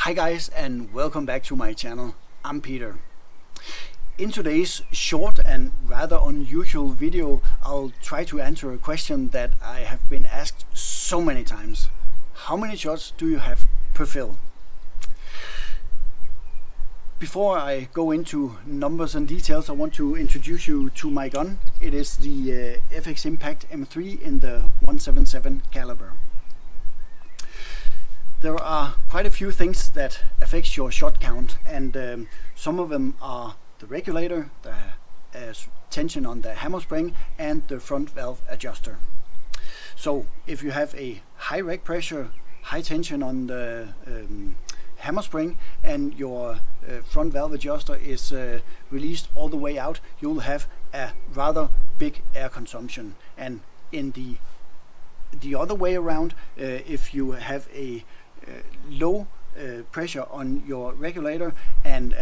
Hi guys, and welcome back to my channel. I'm Peter. In today's short and rather unusual video, I'll try to answer a question that I have been asked so many times. How many shots do you have per fill? Before I go into numbers and details, I want to introduce you to my gun. It is the FX Impact M3 in the 177 caliber. There are quite a few things that affects your shot count, and some of them are the regulator, the tension on the hammer spring, and the front valve adjuster. So if you have a high reg pressure, high tension on the hammer spring, and your front valve adjuster is released all the way out, you'll have a rather big air consumption. And in the other way around, if you have a low pressure on your regulator and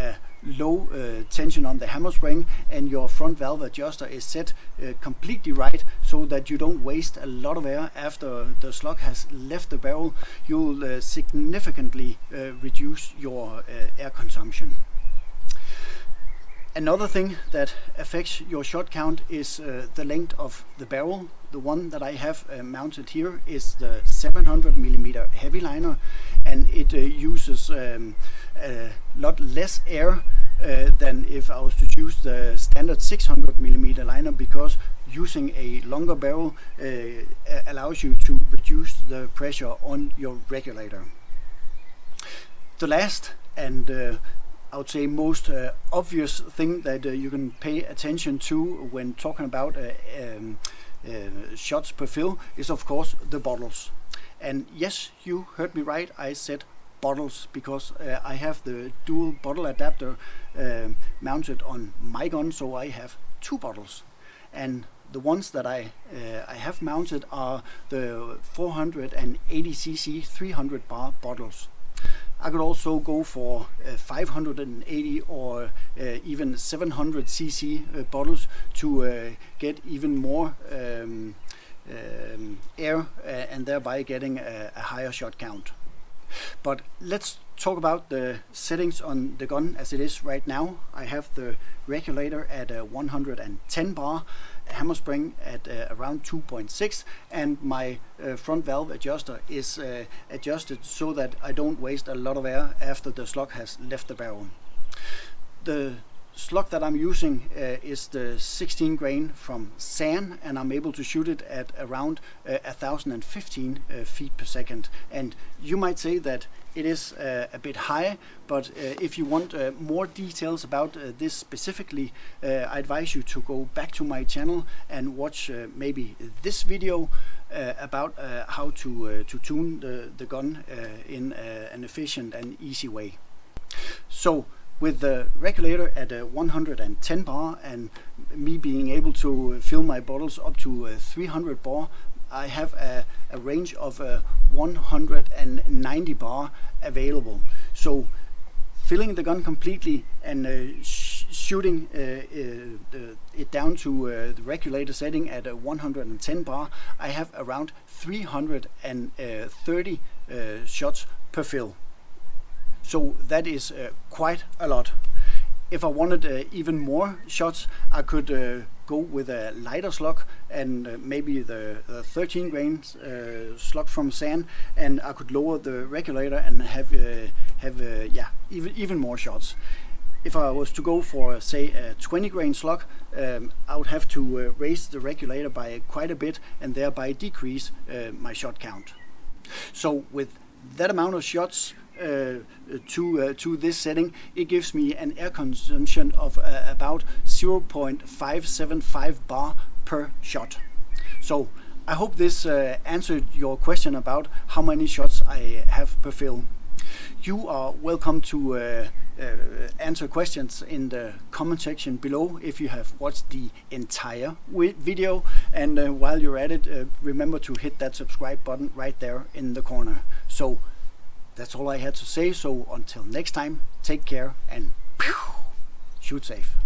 low tension on the hammer spring, and your front valve adjuster is set completely right so that you don't waste a lot of air after the slug has left the barrel, you'll significantly reduce your air consumption. Another thing that affects your shot count is the length of the barrel. The one that I have mounted here is the 700mm heavy liner, and it uses a lot less air than if I was to use the standard 600mm liner, because using a longer barrel allows you to reduce the pressure on your regulator. The last and I would say most obvious thing that you can pay attention to when talking about shots per fill is of course the bottles. And yes, you heard me right, I said bottles, because I have the dual bottle adapter mounted on my gun, so I have two bottles. And the ones that I have mounted are the 480cc 300 bar bottles. I could also go for 580 or even 700cc bottles to get even more air and thereby getting a higher shot count. But let's talk about the settings on the gun as it is right now. I have the regulator at 110 bar, hammer spring at around 2.6, and my front valve adjuster is adjusted so that I don't waste a lot of air after the slug has left the barrel. The slug that I'm using is the 16 grain from SAN, and I'm able to shoot it at around 1015 feet per second. And you might say that it is a bit high, but if you want more details about this specifically, I advise you to go back to my channel and watch maybe this video about how to tune the gun in an efficient and easy way. So with the regulator at 110 bar and me being able to fill my bottles up to 300 bar, I have a range of 190 bar available. So filling the gun completely and shooting it down to the regulator setting at 110 bar, I have around 330 shots per fill. So that is quite a lot. If I wanted even more shots, I could go with a lighter slug and maybe the 13 grain slug from SAN, and I could lower the regulator and have even more shots. If I was to go for, say, a 20 grain slug, I would have to raise the regulator by quite a bit and thereby decrease my shot count. So with that amount of shots to this setting, it gives me an air consumption of about 0.575 bar per shot. So I hope this answered your question about how many shots I have per fill. You are welcome to answer questions in the comment section below if you have watched the entire video, and while you're at it, remember to hit that subscribe button right there in the corner. So that's all I had to say. So until next time, take care and shoot safe.